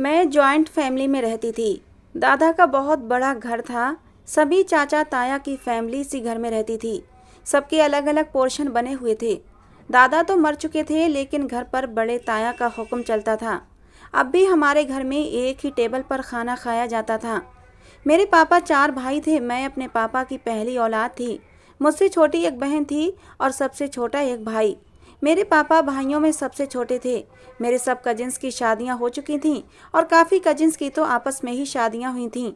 मैं joint family में रहती थी। दादा का बहुत बड़ा घर था। सभी चाचा ताया की फैमिली इसी घर में रहती थी। सबके अलग अलग पोर्शन बने हुए थे। दादा तो मर चुके थे, लेकिन घर पर बड़े ताया का हुक्म चलता था। अब भी हमारे घर में एक ही टेबल पर खाना खाया जाता था। मेरे पापा 4 भाई थे। मैं अपने पापा की पहली औलाद थी। मुझसे छोटी एक बहन थी और सबसे छोटा एक भाई। मेरे पापा भाइयों में सबसे छोटे थे। मेरे सब कजिन्स की शादियां हो चुकी थीं और काफ़ी कजिन्स की तो आपस में ही शादियां हुई थीं।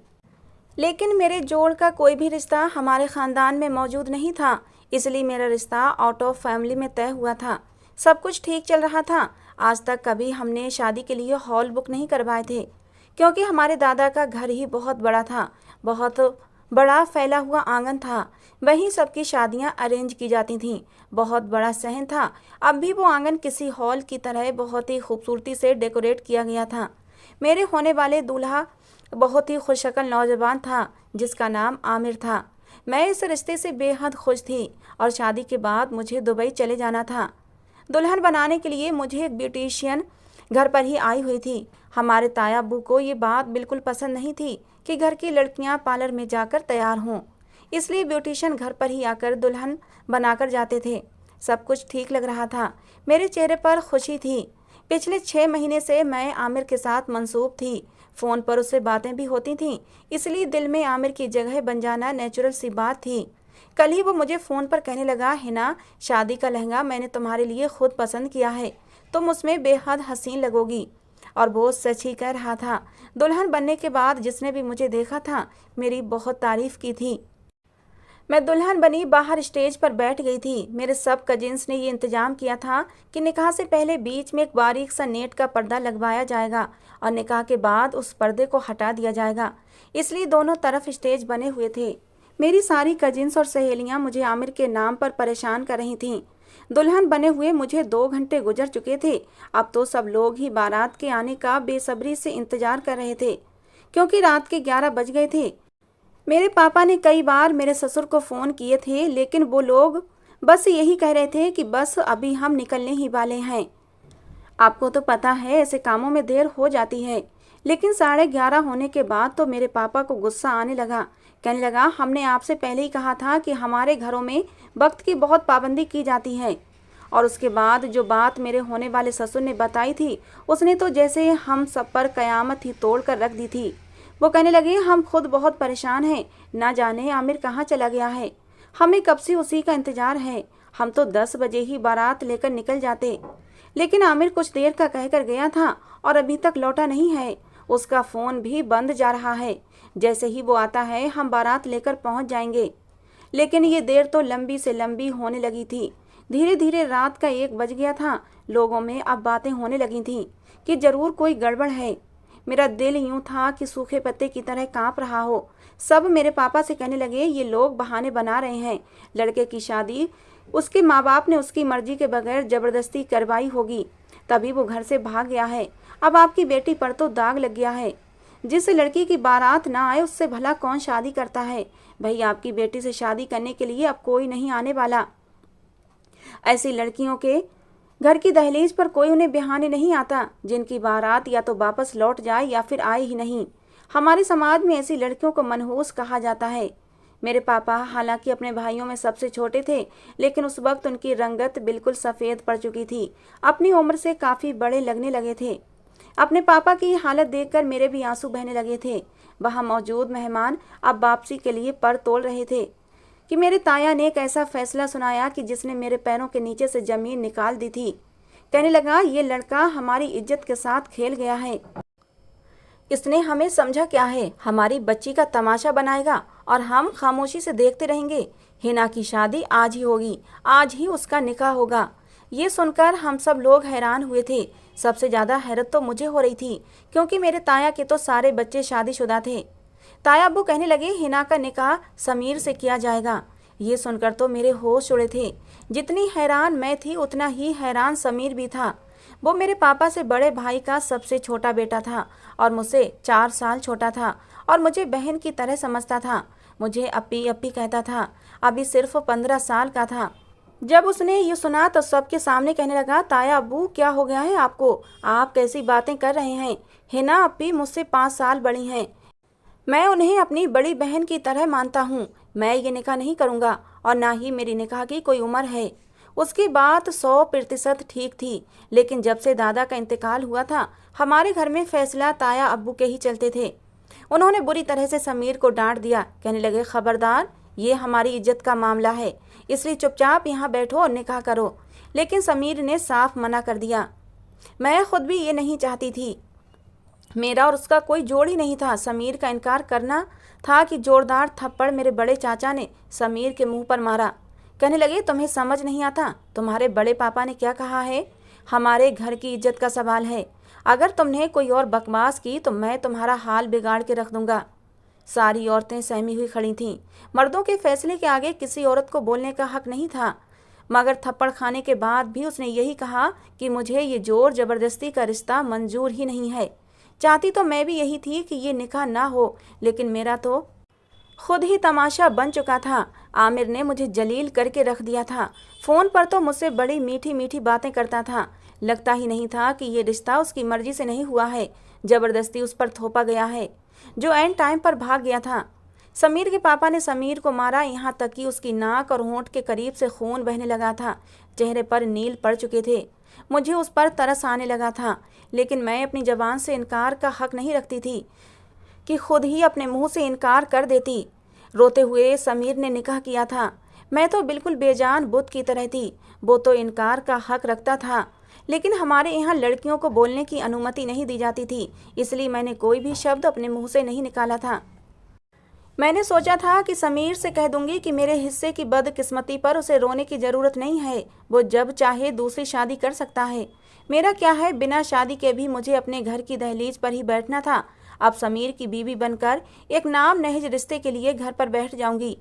लेकिन मेरे जोड़ का कोई भी रिश्ता हमारे ख़ानदान में मौजूद नहीं था, इसलिए मेरा रिश्ता आउट ऑफ फैमिली में तय हुआ था। सब कुछ ठीक चल रहा था। आज तक कभी हमने शादी के लिए हॉल बुक नहीं करवाए थे, क्योंकि हमारे दादा का घर ही बहुत बड़ा था। बहुत बड़ा फैला हुआ आंगन था, वहीं सबकी शादियां अरेंज की जाती थीं। बहुत बड़ा सहन था। अब भी वो आंगन किसी हॉल की तरह बहुत ही खूबसूरती से डेकोरेट किया गया था। मेरे होने वाले दूल्हा बहुत ही खुशशक्ल नौजवान था, जिसका नाम आमिर था। मैं इस रिश्ते से बेहद खुश थी और शादी के बाद मुझे दुबई चले जाना था। दुल्हन बनाने के लिए मुझे एक ब्यूटिशियन घर पर ही आई हुई थी। हमारे ताया अब्बू को ये बात बिल्कुल पसंद नहीं थी कि घर की लड़कियां पार्लर में जाकर तैयार हों, इसलिए ब्यूटिशियन घर पर ही आकर दुल्हन बनाकर जाते थे। सब कुछ ठीक लग रहा था। मेरे चेहरे पर खुशी थी। पिछले 6 महीने से मैं आमिर के साथ मंसूब थी। फ़ोन पर उससे बातें भी होती थीं, इसलिए दिल में आमिर की जगह बन जाना नेचुरल सी बात थी। कल ही वो मुझे फ़ोन पर कहने लगा, हिना, शादी का लहंगा मैंने तुम्हारे लिए खुद पसंद किया है, तुम उसमें बेहद हसीन लगोगी। और वो सच ही कह रहा था। दुल्हन बनने के बाद जिसने भी मुझे देखा था, मेरी बहुत तारीफ़ की थी। मैं दुल्हन बनी बाहर स्टेज पर बैठ गई थी। मेरे सब कजिन्स ने ये इंतजाम किया था कि निकाह से पहले बीच में एक बारीक सा नेट का पर्दा लगवाया जाएगा और निकाह के बाद उस पर्दे को हटा दिया जाएगा, इसलिए दोनों तरफ स्टेज बने हुए थे। मेरी सारी कजिन्स और सहेलियां मुझे आमिर के नाम पर परेशान कर रही थीं। दुल्हन बने हुए मुझे 2 घंटे गुजर चुके थे। अब तो सब लोग ही बारात के आने का बेसब्री से इंतजार कर रहे थे, क्योंकि रात के 11 बज गए थे। मेरे पापा ने कई बार मेरे ससुर को फ़ोन किए थे, लेकिन वो लोग बस यही कह रहे थे कि बस अभी हम निकलने ही वाले हैं। आपको तो पता है ऐसे कामों में देर हो जाती है। लेकिन 11:30 होने के बाद तो मेरे पापा को गुस्सा आने लगा। कहने लगा, हमने आपसे पहले ही कहा था कि हमारे घरों में वक्त की बहुत पाबंदी की जाती है। और उसके बाद जो बात मेरे होने वाले ससुर ने बताई थी, उसने तो जैसे हम सब पर कयामत ही तोड़ कर रख दी थी। वो कहने लगे, हम खुद बहुत परेशान हैं, ना जाने आमिर कहाँ चला गया है। हमें कब से उसी का इंतजार है। हम तो 10 बजे ही बारात लेकर निकल जाते, लेकिन आमिर कुछ देर का कहकर गया था और अभी तक लौटा नहीं है। उसका फ़ोन भी बंद जा रहा है। जैसे ही वो आता है हम बारात लेकर पहुंच जाएंगे। लेकिन ये देर तो लंबी से लंबी होने लगी थी। धीरे धीरे रात का 1 बज गया था। लोगों में अब बातें होने लगी थीं कि ज़रूर कोई गड़बड़ है। मेरा दिल यूं था कि सूखे पत्ते की तरह कांप रहा हो। सब मेरे पापा से कहने लगे, ये लोग बहाने बना रहे हैं। लड़के की शादी उसके माँ बाप ने उसकी मर्जी के बगैर ज़बरदस्ती करवाई होगी, तभी वो घर से भाग गया है। अब आपकी बेटी पर तो दाग लग गया है। जिस लड़की की बारात ना आए उससे भला कौन शादी करता है। भाई, आपकी बेटी से शादी करने के लिए अब कोई नहीं आने वाला। ऐसी लड़कियों के घर की दहलीज पर कोई उन्हें बिहाने नहीं आता, जिनकी बारात या तो वापस लौट जाए या फिर आए ही नहीं। हमारे समाज में ऐसी लड़कियों को मनहूस कहा जाता है। मेरे पापा हालांकि अपने भाइयों में सबसे छोटे थे, लेकिन उस वक्त उनकी रंगत बिल्कुल सफ़ेद पड़ चुकी थी। अपनी उम्र से काफ़ी बड़े लगने लगे थे। अपने पापा की हालत देखकर मेरे भी आंसू बहने लगे थे। वहाँ मौजूद मेहमान अब वापसी के लिए पर तोल रहे थे कि मेरे ताया ने एक ऐसा फैसला सुनाया कि जिसने मेरे पैरों के नीचे से ज़मीन निकाल दी थी। कहने लगा, ये लड़का हमारी इज्जत के साथ खेल गया है। इसने हमें समझा क्या है, हमारी बच्ची का तमाशा बनाएगा और हम खामोशी से देखते रहेंगे। हिना की शादी आज ही होगी, आज ही उसका निकाह होगा। ये सुनकर हम सब लोग हैरान हुए थे। सबसे ज़्यादा हैरत तो मुझे हो रही थी, क्योंकि मेरे ताया के तो सारे बच्चे शादीशुदा थे। ताया अब्बू कहने लगे, हिना का निकाह समीर से किया जाएगा। ये सुनकर तो मेरे होश उड़े थे। जितनी हैरान मैं थी, उतना ही हैरान समीर भी था। वो मेरे पापा से बड़े भाई का सबसे छोटा बेटा था और मुझसे 4 साल छोटा था और मुझे बहन की तरह समझता था। मुझे अप्पी अप्पी कहता था। अभी सिर्फ 15 साल का था। जब उसने ये सुना तो सबके सामने कहने लगा, ताया अब्बू क्या हो गया है आपको? आप कैसी बातें कर रहे हैं? हिना अप्पी मुझसे 5 साल बड़ी हैं। मैं उन्हें अपनी बड़ी बहन की तरह मानता हूँ। मैं ये निकाह नहीं करूँगा और ना ही मेरी निकाह की कोई उम्र है। उसकी बात 100% ठीक थी, लेकिन जब से दादा का इंतकाल हुआ था हमारे घर में फैसला ताया अब्बू के ही चलते थे। उन्होंने बुरी तरह से समीर को डांट दिया। कहने लगे, खबरदार, ये हमारी इज्जत का मामला है, इसलिए चुपचाप यहाँ बैठो और निकाह करो। लेकिन समीर ने साफ मना कर दिया। मैं खुद भी ये नहीं चाहती थी। मेरा और उसका कोई जोड़ ही नहीं था। समीर का इनकार करना था कि जोरदार थप्पड़ मेरे बड़े चाचा ने समीर के मुंह पर मारा। कहने लगे, तुम्हें समझ नहीं आता? तुम्हारे बड़े पापा ने क्या कहा है? हमारे घर की इज्जत का सवाल है। अगर तुमने कोई और बकवास की तो मैं तुम्हारा हाल बिगाड़ के रख दूंगा। सारी औरतें सहमी हुई खड़ी थीं। मर्दों के फैसले के आगे किसी औरत को बोलने का हक नहीं था। मगर थप्पड़ खाने के बाद भी उसने यही कहा कि मुझे ये जोर जबरदस्ती का रिश्ता मंजूर ही नहीं है। चाहती तो मैं भी यही थी कि ये निकाह ना हो, लेकिन मेरा तो खुद ही तमाशा बन चुका था। आमिर ने मुझे जलील करके रख दिया था। फ़ोन पर तो मुझसे बड़ी मीठी मीठी बातें करता था। लगता ही नहीं था कि ये रिश्ता उसकी मर्जी से नहीं हुआ है, ज़बरदस्ती उस पर थोपा गया है, जो एंड टाइम पर भाग गया था। समीर के पापा ने समीर को मारा, यहाँ तक कि उसकी नाक और होंठ के करीब से खून बहने लगा था। चेहरे पर नील पड़ चुके थे। मुझे उस पर तरस आने लगा था, लेकिन मैं अपनी ज़बान से इनकार का हक नहीं रखती थी कि खुद ही अपने मुंह से इनकार कर देती। रोते हुए समीर ने निकाह किया था। मैं तो बिल्कुल बेजान बुत की तरह थी। वो तो इनकार का हक रखता था, लेकिन हमारे यहाँ लड़कियों को बोलने की अनुमति नहीं दी जाती थी, इसलिए मैंने कोई भी शब्द अपने मुंह से नहीं निकाला था। मैंने सोचा था कि समीर से कह दूंगी कि मेरे हिस्से की बदकिस्मती पर उसे रोने की ज़रूरत नहीं है, वो जब चाहे दूसरी शादी कर सकता है। मेरा क्या है, बिना शादी के भी मुझे अपने घर की दहलीज पर ही बैठना था। अब समीर की बीवी बनकर एक नाम नहिज रिश्ते के लिए घर पर बैठ जाऊंगी।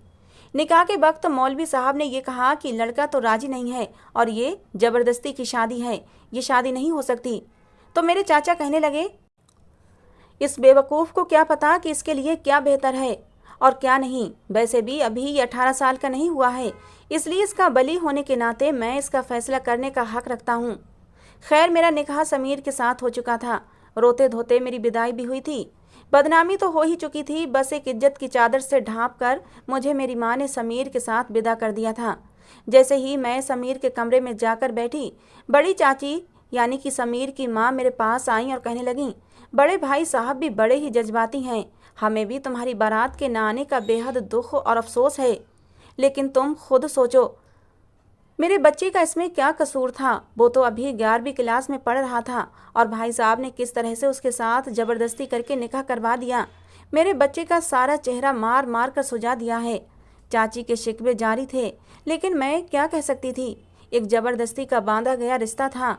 निकाह के वक्त मौलवी साहब ने यह कहा कि लड़का तो राजी नहीं है और ये ज़बरदस्ती की शादी है, ये शादी नहीं हो सकती। तो मेरे चाचा कहने लगे, इस बेवकूफ़ को क्या पता कि इसके लिए क्या बेहतर है और क्या नहीं। वैसे भी अभी ये 18 साल का नहीं हुआ है, इसलिए इसका बली होने के नाते मैं इसका फैसला करने का हक रखता हूँ। खैर, मेरा निकाह समीर के साथ हो चुका था। रोते धोते मेरी विदाई भी हुई थी। बदनामी तो हो ही चुकी थी, बस एक इज्जत की चादर से ढाँप कर मुझे मेरी माँ ने समीर के साथ विदा कर दिया था। जैसे ही मैं समीर के कमरे में जाकर बैठी, बड़ी चाची यानी कि समीर की माँ मेरे पास आई और कहने लगीं, बड़े भाई साहब भी बड़े ही जज्बाती हैं। हमें भी तुम्हारी बारात के ना आने का बेहद दुख और अफसोस है, लेकिन तुम खुद सोचो, मेरे बच्चे का इसमें क्या कसूर था? वो तो अभी 11वीं क्लास में पढ़ रहा था और भाई साहब ने किस तरह से उसके साथ ज़बरदस्ती करके निकाह करवा दिया। मेरे बच्चे का सारा चेहरा मार मार कर सुझा दिया है। चाची के शिकवे जारी थे, लेकिन मैं क्या कह सकती थी? एक ज़बरदस्ती का बांधा गया रिश्ता था।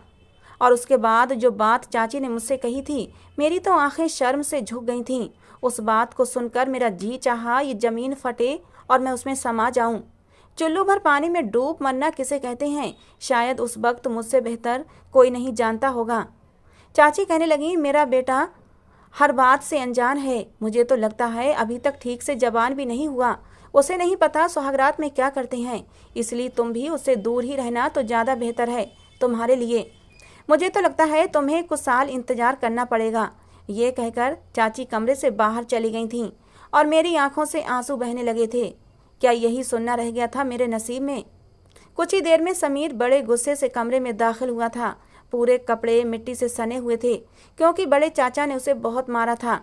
और उसके बाद जो बात चाची ने मुझसे कही थी, मेरी तो आंखें शर्म से झुक गई थीं। उस बात को सुनकर मेरा जी चाहा ये ज़मीन फटे और मैं उसमें समा जाऊं। चुल्लू भर पानी में डूब मरना किसे कहते हैं, शायद उस वक्त मुझसे बेहतर कोई नहीं जानता होगा। चाची कहने लगी, मेरा बेटा हर बात से अनजान है। मुझे तो लगता है अभी तक ठीक से जबान भी नहीं हुआ। उसे नहीं पता सुहागरात में क्या करते हैं, इसलिए तुम भी उससे दूर ही रहना तो ज़्यादा बेहतर है तुम्हारे लिए। मुझे तो लगता है तुम्हें कुछ साल इंतजार करना पड़ेगा। ये कहकर चाची कमरे से बाहर चली गई थीं और मेरी आंखों से आंसू बहने लगे थे। क्या यही सुनना रह गया था मेरे नसीब में? कुछ ही देर में समीर बड़े गुस्से से कमरे में दाखिल हुआ था। पूरे कपड़े मिट्टी से सने हुए थे, क्योंकि बड़े चाचा ने उसे बहुत मारा था।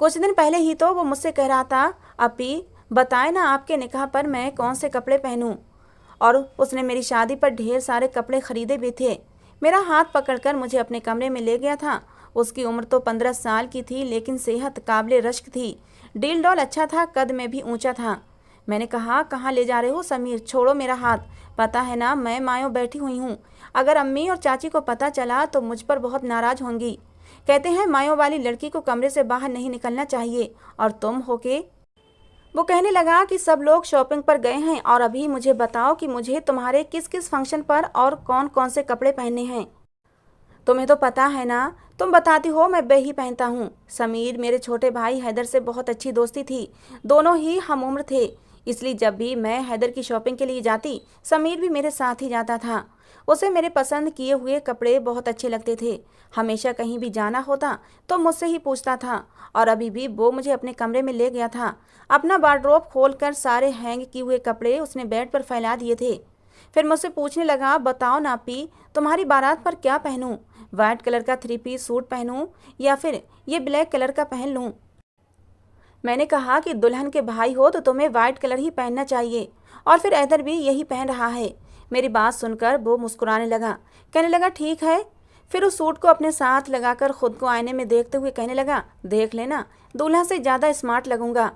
कुछ दिन पहले ही तो वो मुझसे कह रहा था, अपी बताए ना आपके निकाह पर मैं कौन से कपड़े पहनूं। और उसने मेरी शादी पर ढेर सारे कपड़े खरीदे भी थे। मेरा हाथ पकड़कर मुझे अपने कमरे में ले गया था। उसकी उम्र तो 15 साल की थी, लेकिन सेहत काबिले रश्क थी। डील डॉल अच्छा था, कद में भी ऊंचा था। मैंने कहा, कहाँ ले जा रहे हो समीर, छोड़ो मेरा हाथ। पता है ना मैं मायों बैठी हुई हूँ। अगर अम्मी और चाची को पता चला तो मुझ पर बहुत नाराज़ होंगी। कहते हैं मायों वाली लड़की को कमरे से बाहर नहीं निकलना चाहिए। और तुम हो के? वो कहने लगा कि सब लोग शॉपिंग पर गए हैं और अभी मुझे बताओ कि मुझे तुम्हारे किस किस फंक्शन पर और कौन कौन से कपड़े पहनने हैं। तुम्हें तो पता है ना, तुम बताती हो मैं ही पहनता हूँ। समीर मेरे छोटे भाई हैदर से बहुत अच्छी दोस्ती थी। दोनों ही हम उम्र थे, इसलिए जब भी मैं हैदर की शॉपिंग के लिए जाती, समीर भी मेरे साथ ही जाता था। उसे मेरे पसंद किए हुए कपड़े बहुत अच्छे लगते थे। हमेशा कहीं भी जाना होता तो मुझसे ही पूछता था, और अभी भी वो मुझे अपने कमरे में ले गया था। अपना वार्डरोब खोलकर सारे हैंग किए हुए कपड़े उसने बेड पर फैला दिए थे। फिर मुझसे पूछने लगा, बताओ ना पी, तुम्हारी बारात पर क्या पहनूं? वाइट कलर का 3 पीस सूट पहनूं या फिर ये ब्लैक कलर का पहन लूं? मैंने कहा कि दुल्हन के भाई हो तो तुम्हें वाइट कलर ही पहनना चाहिए, और फिर हैदर भी यही पहन रहा है। मेरी बात सुनकर वो मुस्कुराने लगा, कहने लगा ठीक है। फिर उस सूट को अपने साथ लगाकर खुद को आईने में देखते हुए कहने लगा, देख लेना, दूल्हा से ज़्यादा स्मार्ट लगूंगा।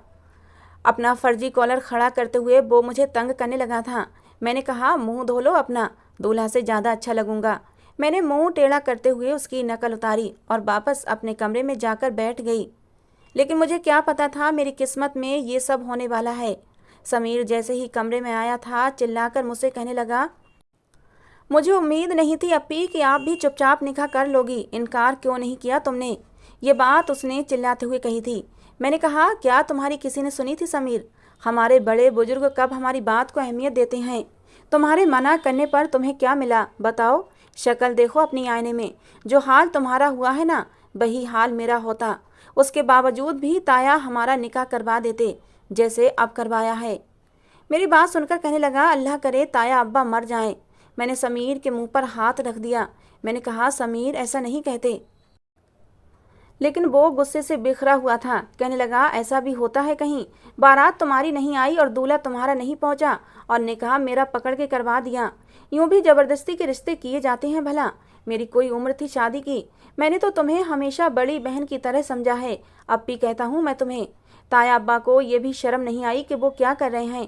अपना फर्जी कॉलर खड़ा करते हुए वो मुझे तंग करने लगा था। मैंने कहा, मुंह धो लो अपना, दूल्हा से ज़्यादा अच्छा लगूंगा। मैंने मुंह टेढ़ा करते हुए उसकी नकल उतारी और वापस अपने कमरे में जाकर बैठ गई। लेकिन मुझे क्या पता था मेरी किस्मत में ये सब होने वाला है। समीर जैसे ही कमरे में आया था, चिल्लाकर मुझसे कहने लगा, मुझे उम्मीद नहीं थी अप्पी कि आप भी चुपचाप निकाह कर लोगी, इनकार क्यों नहीं किया तुमने? ये बात उसने चिल्लाते हुए कही थी। मैंने कहा, क्या तुम्हारी किसी ने सुनी थी समीर? हमारे बड़े बुजुर्ग कब हमारी बात को अहमियत देते हैं? तुम्हारे मना करने पर तुम्हें क्या मिला बताओ? शक्ल देखो अपनी आईने में, जो हाल तुम्हारा हुआ है ना, वही हाल मेरा होता। उसके बावजूद भी ताया हमारा निकाह करवा देते, जैसे अब करवाया है। मेरी बात सुनकर कहने लगा, अल्लाह करे ताया अब्बा मर जाएं। मैंने समीर के मुंह पर हाथ रख दिया। मैंने कहा, समीर ऐसा नहीं कहते। लेकिन वो गुस्से से बिखरा हुआ था। कहने लगा, ऐसा भी होता है कहीं? बारात तुम्हारी नहीं आई और दूल्हा तुम्हारा नहीं पहुंचा और निकाह मेरा पकड़ के करवा दिया। यूं भी जबरदस्ती के रिश्ते किए जाते हैं भला? मेरी कोई उम्र थी शादी की? मैंने तो तुम्हें हमेशा बड़ी बहन की तरह समझा है। अब भी कहता हूँ मैं तुम्हें, ताया अब्बा को ये भी शर्म नहीं आई कि वो क्या कर रहे हैं?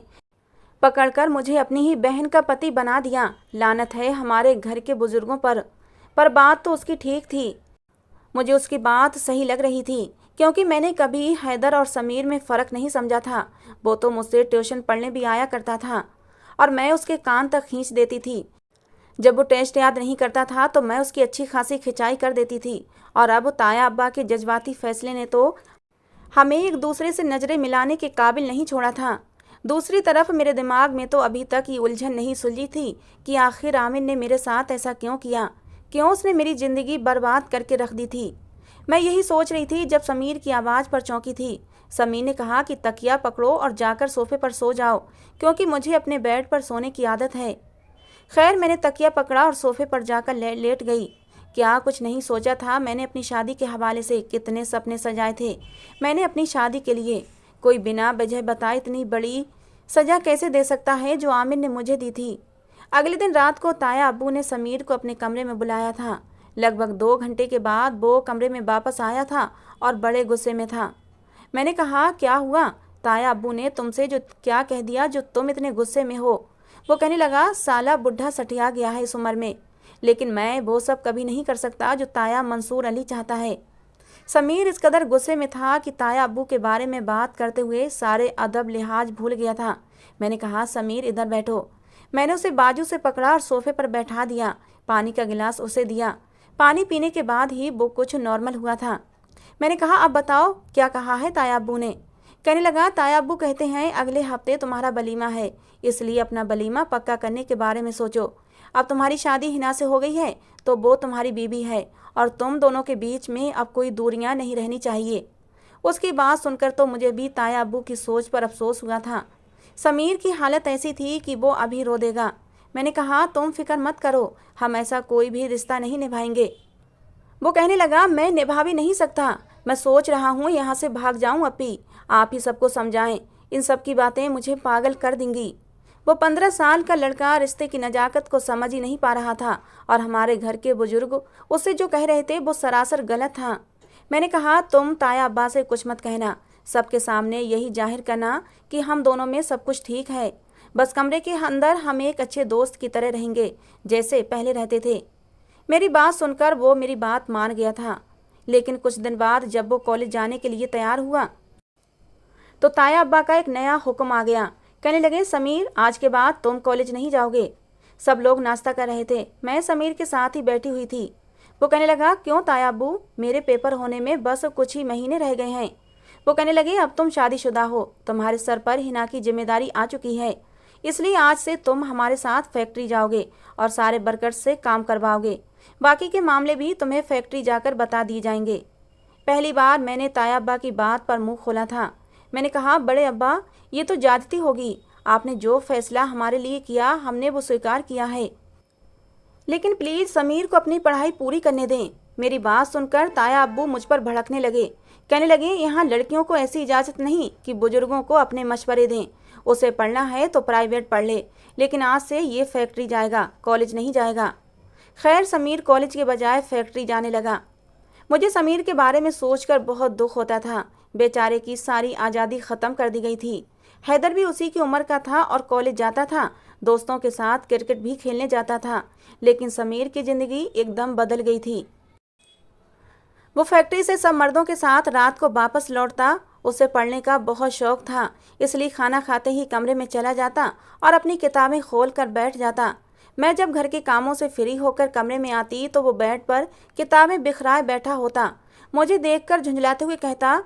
पकड़कर मुझे अपनी ही बहन का पति बना दिया। लानत है हमारे घर के बुजुर्गों पर बात तो उसकी ठीक थी। मुझे उसकी बात सही लग रही थी, क्योंकि मैंने कभी हैदर और समीर में फ़र्क नहीं समझा था। वो तो मुझसे ट्यूशन पढ़ने भी आया करता था और मैं उसके कान तक खींच देती थी। जब वो टेस्ट याद नहीं करता था तो मैं उसकी अच्छी खासी खिंचाई कर देती थी। और अब ताया अब्बा के जज्बाती फैसले ने तो हमें एक दूसरे से नज़रें मिलाने के काबिल नहीं छोड़ा था। दूसरी तरफ मेरे दिमाग में तो अभी तक ये उलझन नहीं सुलझी थी कि आखिर आमिर ने मेरे साथ ऐसा क्यों किया, क्यों उसने मेरी ज़िंदगी बर्बाद करके रख दी थी। मैं यही सोच रही थी जब समीर की आवाज़ पर चौंकी थी। समीर ने कहा कि तकिया पकड़ो और जाकर सोफे पर सो जाओ, क्योंकि मुझे अपने बेड पर सोने की आदत है। खैर, मैंने तकिया पकड़ा और सोफे पर जाकर लेट गई। क्या कुछ नहीं सोचा था मैंने अपनी शादी के हवाले से? कितने सपने सजाए थे मैंने अपनी शादी के लिए। कोई बिना वजह बताए इतनी बड़ी सजा कैसे दे सकता है जो आमिर ने मुझे दी थी। अगले दिन रात को ताया अब्बू ने समीर को अपने कमरे में बुलाया था। लगभग 2 घंटे के बाद वो कमरे में वापस आया था और बड़े गुस्से में था। मैंने कहा, क्या हुआ? ताया अब्बू ने तुमसे जो क्या कह दिया जो तुम इतने गुस्से में हो? वो कहने लगा, साला बुढ़ा सठिया गया है इस उम्र में, लेकिन मैं वो सब कभी नहीं कर सकता जो ताया मंसूर अली चाहता है। समीर इस कदर गुस्से में था कि ताया अब्बू के बारे में बात करते हुए सारे अदब लिहाज भूल गया था। मैंने कहा, समीर इधर बैठो। मैंने उसे बाजू से पकड़ा और सोफे पर बैठा दिया। पानी का गिलास उसे दिया। पानी पीने के बाद ही वो कुछ नॉर्मल हुआ था। मैंने कहा, अब बताओ क्या कहा है ताया अब्बू ने? कहने लगा, ताया अब्बू कहते हैं अगले हफ्ते तुम्हारा वलीमा है, इसलिए अपना वलीमा पक्का करने के बारे में सोचो। अब तुम्हारी शादी हिना से हो गई है तो वो तुम्हारी बीबी है और तुम दोनों के बीच में अब कोई दूरियां नहीं रहनी चाहिए। उसकी बात सुनकर तो मुझे भी ताया अब्बू की सोच पर अफसोस हुआ था। समीर की हालत ऐसी थी कि वो अभी रो देगा। मैंने कहा, तुम फिक्र मत करो, हम ऐसा कोई भी रिश्ता नहीं निभाएंगे। वो कहने लगा, मैं निभा भी नहीं सकता। मैं सोच रहा हूँ यहाँ से भाग जाऊँ अप्पी, आप ही सबको समझाएं। इन सब की बातें मुझे पागल कर देंगी। वो 15 साल का लड़का रिश्ते की नजाकत को समझ ही नहीं पा रहा था और हमारे घर के बुजुर्ग उससे जो कह रहे थे वो सरासर गलत था। मैंने कहा, तुम ताया अब्बा से कुछ मत कहना, सबके सामने यही जाहिर करना कि हम दोनों में सब कुछ ठीक है। बस कमरे के अंदर हम एक अच्छे दोस्त की तरह रहेंगे जैसे पहले रहते थे। मेरी बात सुनकर वो मेरी बात मान गया था। लेकिन कुछ दिन बाद जब वो कॉलेज जाने के लिए तैयार हुआ तो ताया अब्बा का एक नया हुक्म आ गया। कहने लगे, समीर आज के बाद तुम कॉलेज नहीं जाओगे। सब लोग नाश्ता कर रहे थे, मैं समीर के साथ ही बैठी हुई थी। वो कहने लगा, क्यों ताया अब्बू? मेरे पेपर होने में बस कुछ ही महीने रह गए हैं। वो कहने लगे, अब तुम शादीशुदा हो, तुम्हारे सर पर हिना की जिम्मेदारी आ चुकी है, इसलिए आज से तुम हमारे साथ फैक्ट्री जाओगे और सारे वर्कर्स से काम करवाओगे। बाकी के मामले भी तुम्हें फैक्ट्री जाकर बता दिए जाएंगे। पहली बार मैंने ताया अब्बा की बात पर मुंह खोला था। मैंने कहा, बड़े अब्बा, ये तो ज्यादती होगी। आपने जो फैसला हमारे लिए किया हमने वो स्वीकार किया है, लेकिन प्लीज समीर को अपनी पढ़ाई पूरी करने दें। मेरी बात सुनकर ताया अब्बू मुझ पर भड़कने लगे। कहने लगे, यहाँ लड़कियों को ऐसी इजाज़त नहीं कि बुजुर्गों को अपने मशवरे दें। उसे पढ़ना है तो प्राइवेट पढ़ ले, लेकिन आज से ये फैक्ट्री जाएगा, कॉलेज नहीं जाएगा। खैर, समीर कॉलेज के बजाय फैक्ट्री जाने लगा। मुझे समीर के बारे में सोचकर बहुत दुख होता था। बेचारे की सारी आज़ादी ख़त्म कर दी गई थी। हैदर भी उसी की उम्र का था और कॉलेज जाता था, दोस्तों के साथ क्रिकेट भी खेलने जाता था। लेकिन समीर की ज़िंदगी एकदम बदल गई थी। वो फैक्ट्री से सब मर्दों के साथ रात को वापस लौटता। उसे पढ़ने का बहुत शौक था, इसलिए खाना खाते ही कमरे में चला जाता और अपनी किताबें खोल कर बैठ जाता। मैं जब घर के कामों से फ्री होकर कमरे में आती तो वो बेड पर किताबें बिखराए बैठा होता। मुझे देखकर झुंझलाते हुए कहता,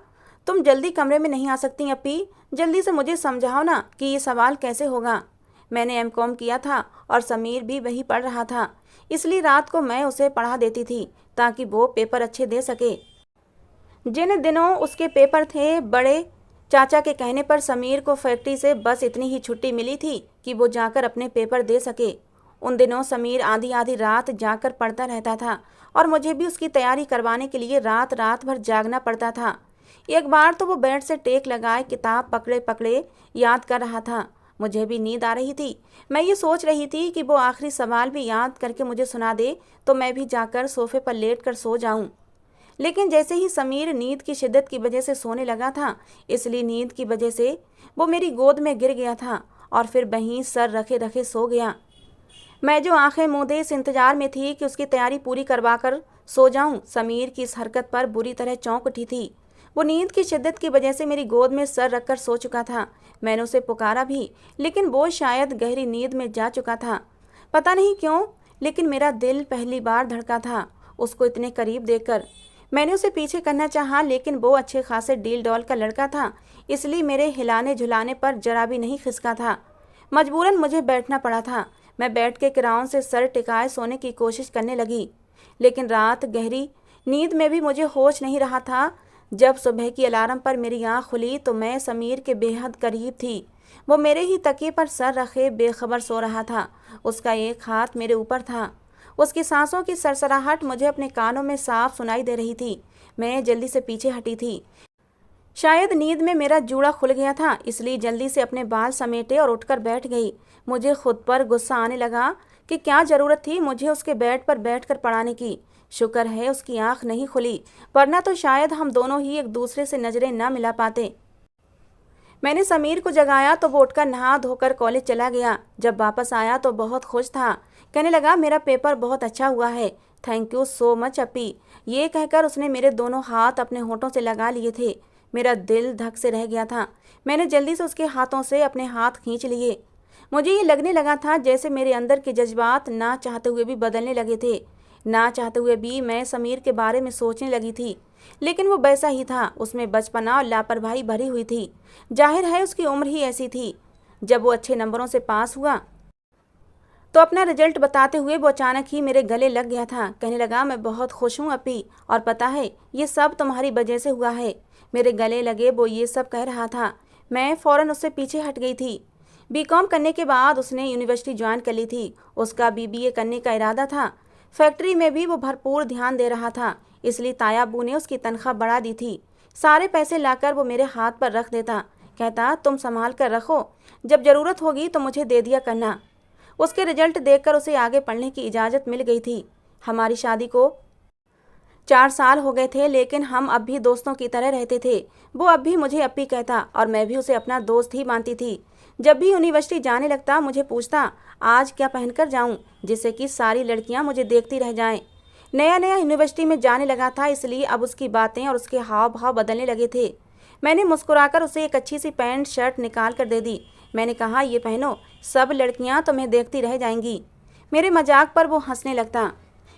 तुम जल्दी कमरे में नहीं आ सकती अपी? जल्दी से मुझे समझाओ ना कि ये सवाल कैसे होगा। मैंने एमकॉम किया था और समीर भी वही पढ़ रहा था, इसलिए रात को मैं उसे पढ़ा देती थी ताकि वो पेपर अच्छे दे सके। जिन दिनों उसके पेपर थे, बड़े चाचा के कहने पर समीर को फैक्ट्री से बस इतनी ही छुट्टी मिली थी कि वो जाकर अपने पेपर दे सके। उन दिनों समीर आधी आधी रात जाकर पढ़ता रहता था और मुझे भी उसकी तैयारी करवाने के लिए रात रात भर जागना पड़ता था। एक बार तो वो बेड से टेक लगाए किताब पकड़े पकड़े याद कर रहा था। मुझे भी नींद आ रही थी। मैं ये सोच रही थी कि वो आखिरी सवाल भी याद करके मुझे सुना दे तो मैं भी जाकर सोफे पर लेट कर सो जाऊं। लेकिन जैसे ही समीर नींद की शिद्दत की वजह से सोने लगा था, इसलिए नींद की वजह से वो मेरी गोद में गिर गया था और फिर वहीं सर रखे रखे सो गया। मैं जो आंखें मूंदे इस इंतजार में थी कि उसकी तैयारी पूरी करवा कर सो जाऊं, समीर की इस हरकत पर बुरी तरह चौंक उठी थी। वो नींद की शिद्दत की वजह से मेरी गोद में सर रखकर सो चुका था। मैंने उसे पुकारा भी, लेकिन वो शायद गहरी नींद में जा चुका था। पता नहीं क्यों, लेकिन मेरा दिल पहली बार धड़का था उसको इतने करीब देखकर। मैंने उसे पीछे करना चाहा, लेकिन वो अच्छे खासे डील डॉल का लड़का था, इसलिए मेरे हिलाने झुलाने पर जरा भी नहीं खिसका था। मजबूरन मुझे बैठना पड़ा था। मैं बैठ के किराउन से सर टिकाए सोने की कोशिश करने लगी, लेकिन रात गहरी नींद में भी मुझे होश नहीं रहा था। जब सुबह की अलार्म पर मेरी आँख खुली तो मैं समीर के बेहद करीब थी। वो मेरे ही तकिए पर सर रखे बेखबर सो रहा था। उसका एक हाथ मेरे ऊपर था। उसकी सांसों की सरसराहट मुझे अपने कानों में साफ सुनाई दे रही थी। मैं जल्दी से पीछे हटी थी। शायद नींद में मेरा जूड़ा खुल गया था, इसलिए जल्दी से अपने बाल समेटे और उठकर बैठ गई। मुझे खुद पर गुस्सा आने लगा कि क्या ज़रूरत थी मुझे उसके बेड पर बैठकर पढ़ाने की। शुक्र है उसकी आंख नहीं खुली, वरना तो शायद हम दोनों ही एक दूसरे से नज़रें न मिला पाते। मैंने समीर को जगाया तो वो उठकर नहा धोकर कॉलेज चला गया। जब वापस आया तो बहुत खुश था। कहने लगा, मेरा पेपर बहुत अच्छा हुआ है, थैंक यू सो मच अपी। ये कहकर उसने मेरे दोनों हाथ अपने होठों से लगा लिए थे। मेरा दिल धक से रह गया था। मैंने जल्दी से उसके हाथों से अपने हाथ खींच लिए। मुझे ये लगने लगा था जैसे मेरे अंदर के जज्बात ना चाहते हुए भी बदलने लगे थे। ना चाहते हुए भी मैं समीर के बारे में सोचने लगी थी, लेकिन वो वैसा ही था। उसमें बचपना और लापरवाही भरी हुई थी। जाहिर है उसकी उम्र ही ऐसी थी। जब वो अच्छे नंबरों से पास हुआ तो अपना रिजल्ट बताते हुए वो अचानक ही मेरे गले लग गया था। कहने लगा, मैं बहुत खुश हूँ अपी, और पता है ये सब तुम्हारी वजह से हुआ है। मेरे गले लगे वो ये सब कह रहा था। मैं फ़ौरन उससे पीछे हट गई थी। बीकॉम करने के बाद उसने यूनिवर्सिटी ज्वाइन कर ली थी। उसका बीबीए करने का इरादा था। फैक्ट्री में भी वो भरपूर ध्यान दे रहा था, इसलिए ताया अब्बू ने उसकी तनख्वाह बढ़ा दी थी। सारे पैसे लाकर वो मेरे हाथ पर रख देता। कहता, तुम संभाल कर रखो, जब ज़रूरत होगी तो मुझे दे दिया करना। उसके रिजल्ट देखकर उसे आगे पढ़ने की इजाज़त मिल गई थी। हमारी शादी को 4 साल हो गए थे, लेकिन हम अब भी दोस्तों की तरह रहते थे। वो अब भी मुझे अपी कहता और मैं भी उसे अपना दोस्त ही मानती थी। जब भी यूनिवर्सिटी जाने लगता मुझे पूछता, आज क्या पहनकर जाऊं, जिससे कि सारी लड़कियां मुझे देखती रह जाएं। नया नया यूनिवर्सिटी में जाने लगा था, इसलिए अब उसकी बातें और उसके हाव भाव बदलने लगे थे। मैंने मुस्कुराकर उसे एक अच्छी सी पैंट शर्ट निकाल कर दे दी। मैंने कहा, ये पहनो, सब लड़कियां तुम्हें देखती रह जाएंगी। मेरे मजाक पर वो हंसने लगता।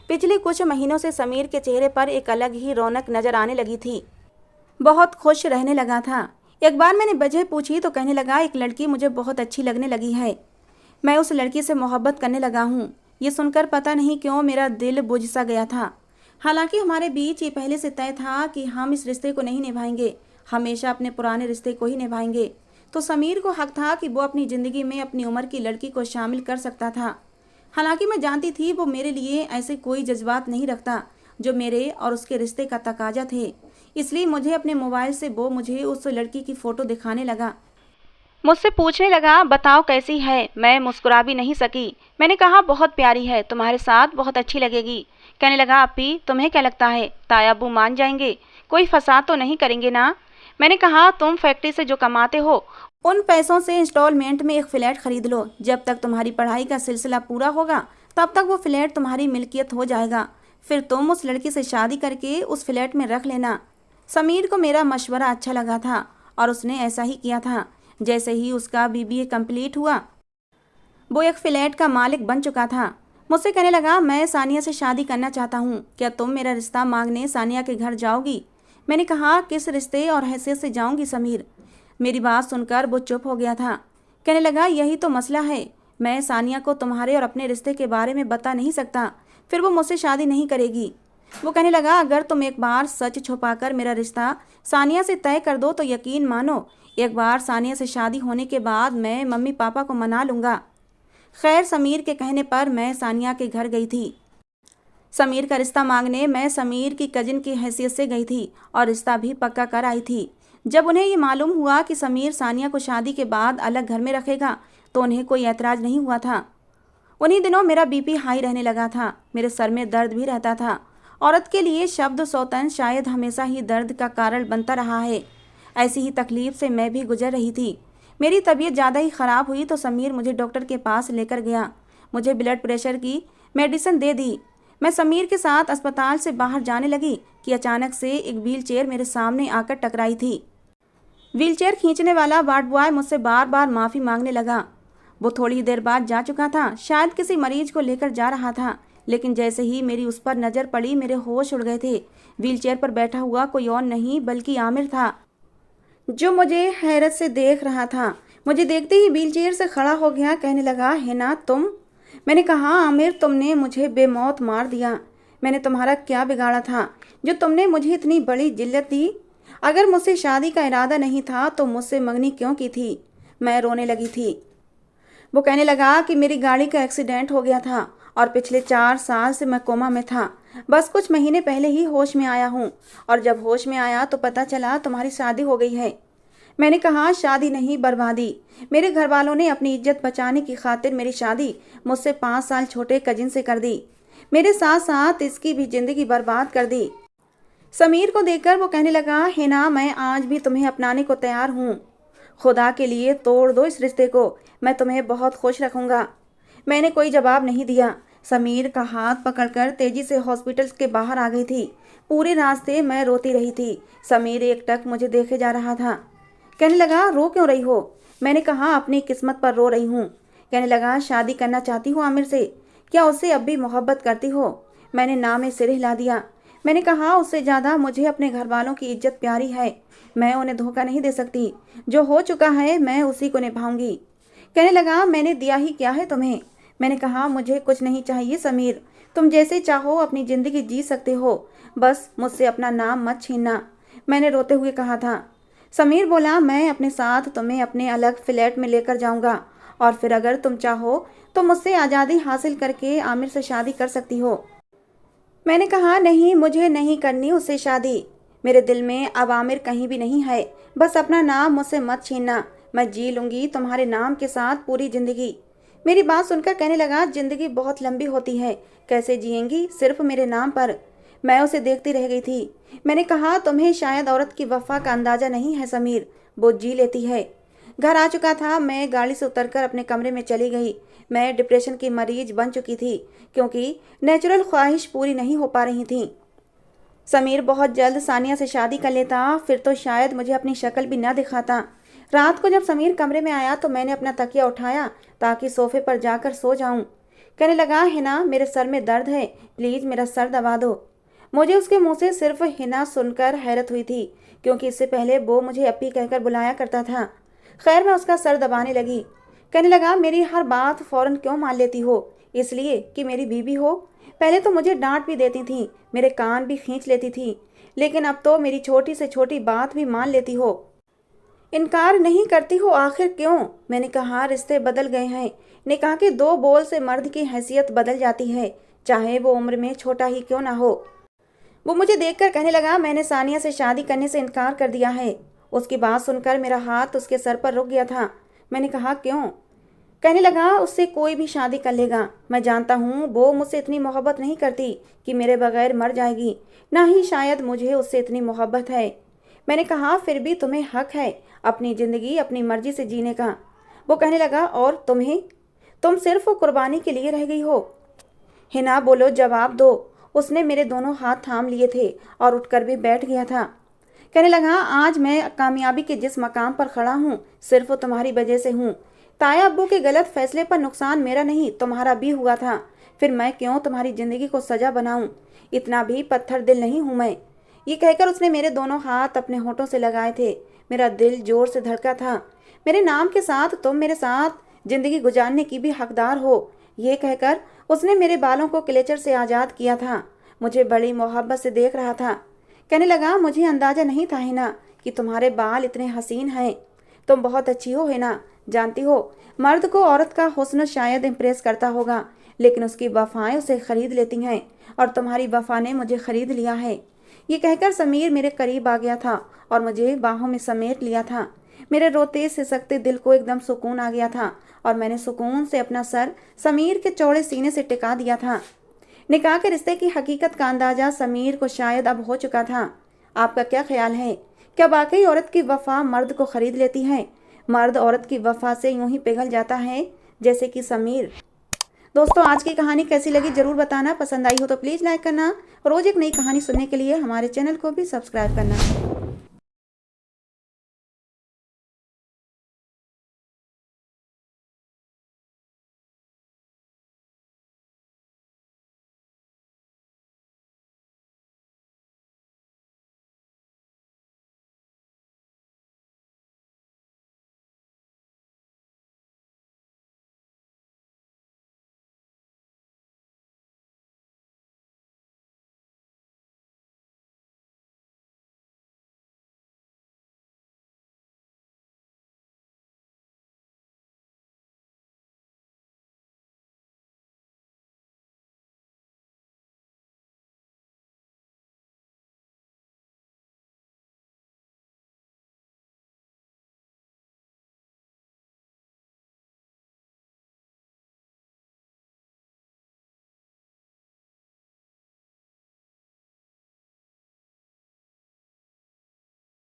पिछले कुछ महीनों से समीर के चेहरे पर एक अलग ही रौनक नजर आने लगी थी। बहुत खुश रहने लगा था। एक बार मैंने वजह पूछी तो कहने लगा, एक लड़की मुझे बहुत अच्छी लगने लगी है, मैं उस लड़की से मोहब्बत करने लगा हूँ। ये सुनकर पता नहीं क्यों मेरा दिल बुझ सा गया था। हालांकि हमारे बीच ये पहले से तय था कि हम इस रिश्ते को नहीं निभाएंगे, हमेशा अपने पुराने रिश्ते को ही निभाएंगे। तो समीर को हक था कि वो अपनी ज़िंदगी में अपनी उम्र की लड़की को शामिल कर सकता था। हालांकि मैं जानती थी वो मेरे लिए ऐसे कोई जज्बात नहीं रखता जो मेरे और उसके रिश्ते का तकाजा थे। इसलिए मुझे अपने मोबाइल से वो मुझे उस लड़की की फ़ोटो दिखाने लगा। मुझसे पूछने लगा, बताओ कैसी है। मैं मुस्कुरा भी नहीं सकी। मैंने कहा, बहुत प्यारी है, तुम्हारे साथ बहुत अच्छी लगेगी। कहने लगा, अपी तुम्हें क्या लगता है ताया अब्बू मान जाएंगे, कोई फसाद तो नहीं करेंगे ना। मैंने कहा, तुम फैक्ट्री से जो कमाते हो उन पैसों से इंस्टॉलमेंट में एक फ्लैट खरीद लो। जब तक तुम्हारी पढ़ाई का सिलसिला पूरा होगा तब तक वो फ्लैट तुम्हारी मिल्कियत हो जाएगा। फिर तुम उस लड़की से शादी करके उस फ्लैट में रख लेना। समीर को मेरा मशवरा अच्छा लगा था और उसने ऐसा ही किया था। जैसे ही उसका बीबीए कंप्लीट हुआ वो एक फ्लैट का मालिक बन चुका था। मुझसे कहने लगा, मैं सानिया से शादी करना चाहता हूँ, क्या तुम मेरा रिश्ता मांगने सानिया के घर जाओगी। मैंने कहा, किस रिश्ते और हैसियत से जाऊँगी समीर। मेरी बात सुनकर वो चुप हो गया था। कहने लगा, यही तो मसला है, मैं सानिया को तुम्हारे और अपने रिश्ते के बारे में बता नहीं सकता, फिर वो मुझसे शादी नहीं करेगी। वो कहने लगा, अगर तुम एक बार सच छुपाकर मेरा रिश्ता सानिया से तय कर दो तो यकीन मानो एक बार सानिया से शादी होने के बाद मैं मम्मी पापा को मना लूँगा। खैर, समीर के कहने पर मैं सानिया के घर गई थी। समीर का रिश्ता मांगने मैं समीर की कजिन की हैसियत से गई थी और रिश्ता भी पक्का कर आई थी। जब उन्हें ये मालूम हुआ कि समीर सानिया को शादी के बाद अलग घर में रखेगा तो उन्हें कोई ऐतराज़ नहीं हुआ था। उन्हीं दिनों मेरा बीपी हाई रहने लगा था, मेरे सर में दर्द भी रहता था। औरत के लिए शब्द सौतन शायद हमेशा ही दर्द का कारण बनता रहा है। ऐसी ही तकलीफ से मैं भी गुजर रही थी। मेरी तबीयत ज़्यादा ही ख़राब हुई तो समीर मुझे डॉक्टर के पास लेकर गया। मुझे ब्लड प्रेशर की मेडिसिन दे दी। मैं समीर के साथ अस्पताल से बाहर जाने लगी कि अचानक से एक व्हील चेयर मेरे सामने आकर टकराई थी। व्हील चेयर खींचने वाला वार्ड बॉय मुझसे बार बार माफ़ी मांगने लगा। वो थोड़ी देर बाद जा चुका था, शायद किसी मरीज को लेकर जा रहा था। लेकिन जैसे ही मेरी उस पर नज़र पड़ी मेरे होश उड़ गए थे। व्हील चेयर पर बैठा हुआ कोई और नहीं बल्कि आमिर था, जो मुझे हैरत से देख रहा था। मुझे देखते ही व्हील चेयर से खड़ा हो गया। कहने लगा, है ना तुम। मैंने कहा, आमिर तुमने मुझे बेमौत मार दिया। मैंने तुम्हारा क्या बिगाड़ा था जो तुमने मुझे इतनी बड़ी जिल्लत दी। अगर मुझसे शादी का इरादा नहीं था तो मुझसे मंगनी क्यों की थी। मैं रोने लगी थी। वो कहने लगा कि मेरी गाड़ी का एक्सीडेंट हो गया था और पिछले 4 साल से मैं कोमा में था। बस कुछ महीने पहले ही होश में आया हूँ और जब होश में आया तो पता चला तुम्हारी शादी हो गई है। मैंने कहा, शादी नहीं, बर्बादी। मेरे घर वालों ने अपनी इज्जत बचाने की खातिर मेरी शादी मुझसे 5 साल छोटे कजिन से कर दी। मेरे साथ साथ इसकी भी ज़िंदगी बर्बाद कर दी। समीर को देखकर वो कहने लगा, है ना, मैं आज भी तुम्हें अपनाने को तैयार हूँ। खुदा के लिए तोड़ दो इस रिश्ते को, मैं तुम्हें बहुत खुश रखूँगा। मैंने कोई जवाब नहीं दिया। समीर का हाथ पकड़कर तेजी से हॉस्पिटल के बाहर आ गई थी। पूरे रास्ते मैं रोती रही थी। समीर एकटक मुझे देखे जा रहा था। कहने लगा, रो क्यों रही हो। मैंने कहा, अपनी किस्मत पर रो रही हूँ। कहने लगा, शादी करना चाहती हो आमिर से, क्या उससे अब भी मोहब्बत करती हो। मैंने ना में सिर हिला दिया। मैंने कहा, उससे ज़्यादा मुझे अपने घर वालों की इज्जत प्यारी है। मैं उन्हें धोखा नहीं दे सकती। जो हो चुका है मैं उसी को निभाऊंगी। कहने लगा, मैंने दिया ही क्या है तुम्हें। मैंने कहा, मुझे कुछ नहीं चाहिए समीर, तुम जैसे चाहो अपनी ज़िंदगी जी सकते हो, बस मुझसे अपना नाम मत छीनना। मैंने रोते हुए कहा था। समीर बोला, मैं अपने साथ तुम्हें अपने अलग फ्लैट में लेकर जाऊंगा और फिर अगर तुम चाहो तो मुझसे आज़ादी हासिल करके आमिर से शादी कर सकती हो। मैंने कहा, नहीं, मुझे नहीं करनी उससे शादी। मेरे दिल में अब आमिर कहीं भी नहीं है, बस अपना नाम मुझसे मत छीनना। मैं जी लूँगी तुम्हारे नाम के साथ पूरी ज़िंदगी। मेरी बात सुनकर कहने लगा, ज़िंदगी बहुत लंबी होती है, कैसे जिएंगी सिर्फ मेरे नाम पर। मैं उसे देखती रह गई थी। मैंने कहा, तुम्हें शायद औरत की वफ़ा का अंदाज़ा नहीं है समीर, वो जी लेती है। घर आ चुका था। मैं गाड़ी से उतरकर अपने कमरे में चली गई। मैं डिप्रेशन की मरीज बन चुकी थी क्योंकि नेचुरल ख्वाहिश पूरी नहीं हो पा रही थी। समीर बहुत जल्द सानिया से शादी कर लेता, फिर तो शायद मुझे अपनी शक्ल भी न दिखाता। रात को जब समीर कमरे में आया तो मैंने अपना तकिया उठाया ताकि सोफे पर जाकर सो जाऊं। कहने लगा, है ना, मेरे सर में दर्द है, प्लीज़ मेरा सर दबा दो। मुझे उसके मुंह से सिर्फ हिना सुनकर हैरत हुई थी, क्योंकि इससे पहले वो मुझे अपी कहकर बुलाया करता था। खैर, मैं उसका सर दबाने लगी। कहने लगा, मेरी हर बात फौरन क्यों मान लेती हो? इसलिए कि मेरी बीवी हो? पहले तो मुझे डांट भी देती थी, मेरे कान भी खींच लेती थी, लेकिन अब तो मेरी छोटी से छोटी बात भी मान लेती हो, इनकार नहीं करती हो। आखिर क्यों? मैंने कहा, रिश्ते बदल गए हैं। निकाह के 2 बोल से मर्द की हैसियत बदल जाती है, चाहे वो उम्र में छोटा ही क्यों ना हो। वो मुझे देखकर कहने लगा, मैंने सानिया से शादी करने से इनकार कर दिया है। उसकी बात सुनकर मेरा हाथ उसके सर पर रुक गया था। मैंने कहा, क्यों? कहने लगा, उससे कोई भी शादी कर लेगा। मैं जानता हूँ वो मुझसे इतनी मोहब्बत नहीं करती कि मेरे बगैर मर जाएगी, ना ही शायद मुझे उससे इतनी मोहब्बत है। मैंने कहा, फिर भी तुम्हें हक है अपनी ज़िंदगी अपनी मर्जी से जीने का। वो कहने लगा, और तुम्हें? तुम सिर्फ कुर्बानी के लिए रह गई हो। हिना, बोलो, जवाब दो। उसने मेरे दोनों हाथ थाम लिए थे और उठकर भी बैठ गया था। कहने लगा, आज मैं कामयाबी के जिस मकाम पर खड़ा हूँ सिर्फ तुम्हारी वजह से हूँ। ताया अब्बू के गलत फैसले पर नुकसान मेरा नहीं तुम्हारा भी हुआ था, फिर मैं क्यों तुम्हारी ज़िंदगी को सजा बनाऊं? इतना भी पत्थर दिल नहीं हूँ मैं। ये कहकर उसने मेरे दोनों हाथ अपने होठों से लगाए थे। मेरा दिल जोर से धड़का था। मेरे नाम के साथ तुम मेरे साथ ज़िंदगी गुजारने की भी हकदार हो, ये कहकर उसने मेरे बालों को क्लेचर से आज़ाद किया था। मुझे बड़ी मोहब्बत से देख रहा था। कहने लगा, मुझे अंदाज़ा नहीं था हिना कि तुम्हारे बाल इतने हसीन हैं। तुम बहुत अच्छी हो हिना। जानती हो, मर्द को औरत का हुस्न शायद इम्प्रेस करता होगा, लेकिन उसकी वफ़ाएं उसे ख़रीद लेती हैं, और तुम्हारी वफ़ा ने मुझे ख़रीद लिया है। ये कहकर समीर मेरे करीब आ गया था और मुझे बाहों में समेट लिया था। मेरे रोते सिसकते दिल को एकदम सुकून आ गया था और मैंने सुकून से अपना सर समीर के चौड़े सीने से टिका दिया था। निकाह के रिश्ते की हकीकत का अंदाज़ा समीर को शायद अब हो चुका था। आपका क्या ख्याल है? क्या वाकई औरत की वफ़ा मर्द को ख़रीद लेती है? मर्द औरत की वफ़ा से यूं ही पिघल जाता है जैसे कि समीर? दोस्तों, आज की कहानी कैसी लगी ज़रूर बताना। पसंद आई हो तो प्लीज़ लाइक करना। रोज़ एक नई कहानी सुनने के लिए हमारे चैनल को भी सब्सक्राइब करना।